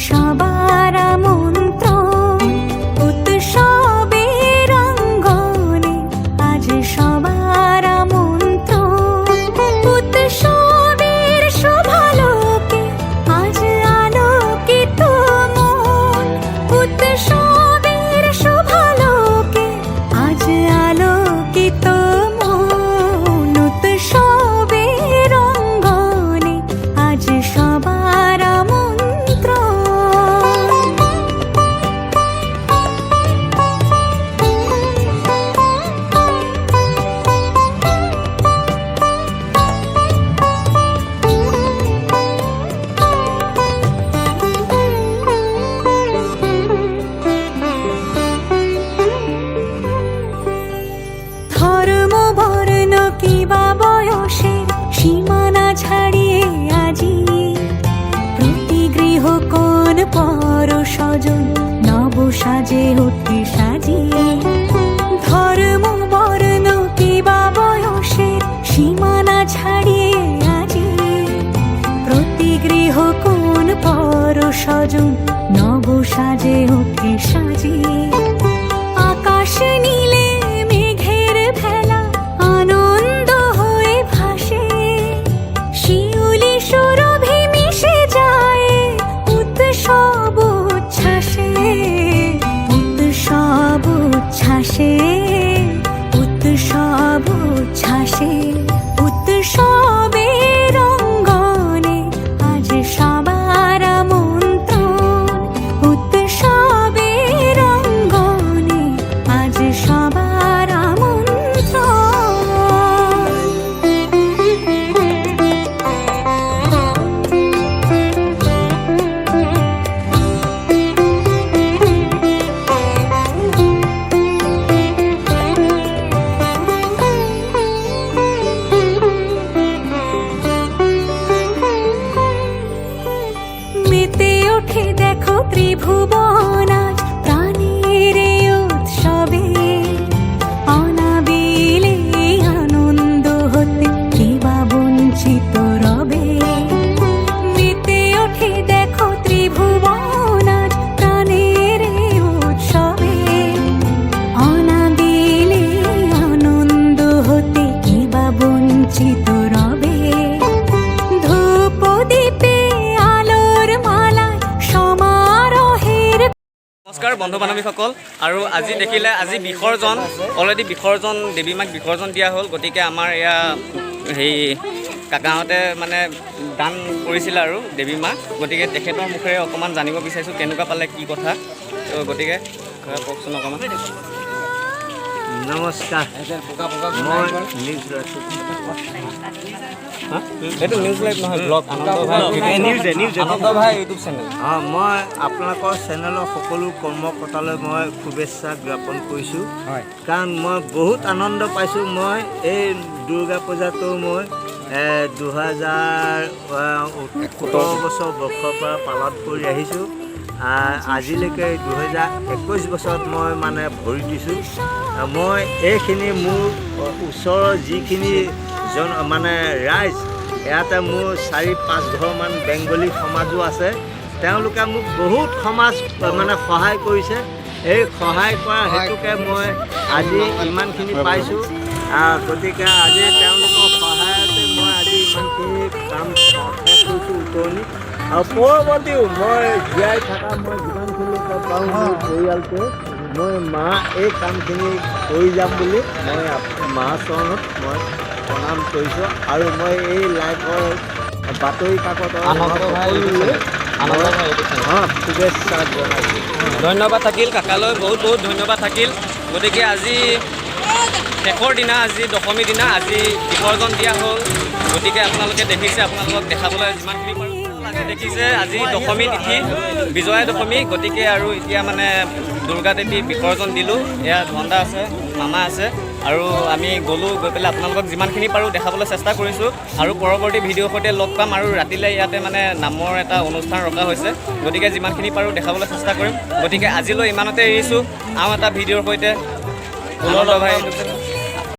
সবার আমন্ত্রণ উৎসবের অঙ্গনে, আজ সবার আমন্ত্রণ উৎসবের শোভালোকে, আজ আলোকিত মন উৎসবের শোভালোকে, আজ আলোকিত মন উৎসবের অঙ্গনে, আজ সবার সীমানা ছাড়িয়ে আজি প্রতি গৃহ কোন পর স্বজন নব সাজে ওঠে সাজিয়ে। ধর্ম বর্ণ কিবা বয়সের সীমানা ছাড়িয়ে আজি প্রতি গৃহ কোন পর স্বজন নব সাজে ওঠে সাজিয়ে। আকাশ নীলে মেঘের ভেলা আনন্দ বন্ধু বান্ধৱীসকল আৰু আজি দেখিলে আজি বিসৰ্জন অলৰেডি বিসৰ্জন দেৱী মাক বিসৰ্জন দিয়া হ'ল গতিকে আমাৰ এয়া হেৰি কাকাহঁতে মানে দান কৰিছিলে আৰু দেৱী মাক গতিকে তেখেতৰ মুখেৰে অকণমান জানিব বিচাৰিছোঁ কেনেকুৱা পালে কি কথা তো গতিকে কওকচোন অকণমান নমস্কাৰ মই নিউজ এইটো নিউজ লাইভ নহয় ব্লগ আনন্দ ভাই ইউটিউব চেনেল মই আপোনালোকৰ চেনেলৰ সকলো কৰ্মকৰ্তালৈ মই শুভেচ্ছা জ্ঞাপন কৰিছোঁ কাৰণ মই বহুত আনন্দ পাইছোঁ মই এই দুৰ্গা পূজাটো মই 2017 বছৰ বৰ্ষৰ পৰা পালন কৰি আহিছোঁ আজিলৈকে 2021 বছৰত মই মানে ভৰি দিছোঁ মই এইখিনি মোৰ ওচৰৰ যিখিনি মানে ৰাইজ ইয়াতে মোৰ 4-5 ঘৰমান বেংগলী সমাজো আছে তেওঁলোকে মোক বহুত সমাজ মানে সহায় কৰিছে এই সহায় কৰা হেতুকে মই আজি ইমানখিনি পাইছোঁ গতিকে আজি তেওঁলোকৰ সহায়তে মই আজি ইমানখিনি কাম শেষ কৰিছোঁ উতনি আৰু পৰৱৰ্তীও মই জীয়াই থকা মই যিমানখিনি পাওঁ মোৰ পৰিয়ালটোৱে মই মা এই কামখিনি কৰি যাম বুলি মই মা চৰণত মই প্ৰণাম কৰিছোঁ আৰু মই এই লাইভৰ বাতৰি কাকতৰ শুভেচ্ছা জনাইছোঁ ধন্যবাদ থাকিল কাকালৈ বহুত বহুত ধন্যবাদ থাকিল গতিকে আজি শেষৰ দিনা আজি দশমী দিনা আজি বিসৰ্জন দিয়া হ'ল গতিকে আপোনালোকে দেখিছে আপোনালোকক দেখাবলৈ যিমানখিনি পাৰোঁ দেখিছে আজি দশমী তিথি বিজয়া দশমী গতিকে আৰু এতিয়া মানে দুৰ্গা দেৱী বিসৰ্জন দিলোঁ এয়া ঘণ্টা আছে মামা আছে আৰু আমি গ'লোঁ গৈ পেলাই আপোনালোকক যিমানখিনি পাৰোঁ দেখাবলৈ চেষ্টা কৰিছোঁ আৰু পৰৱৰ্তী ভিডিঅ'ৰ সৈতে লগ পাম আৰু ৰাতিলৈ ইয়াতে মানে নামৰ এটা অনুষ্ঠান ৰখা হৈছে গতিকে যিমানখিনি পাৰোঁ দেখাবলৈ চেষ্টা কৰিম গতিকে আজিলৈ ইমানতে এৰিছোঁ আৰু এটা ভিডিঅ'ৰ সৈতে আনন্দ ভাই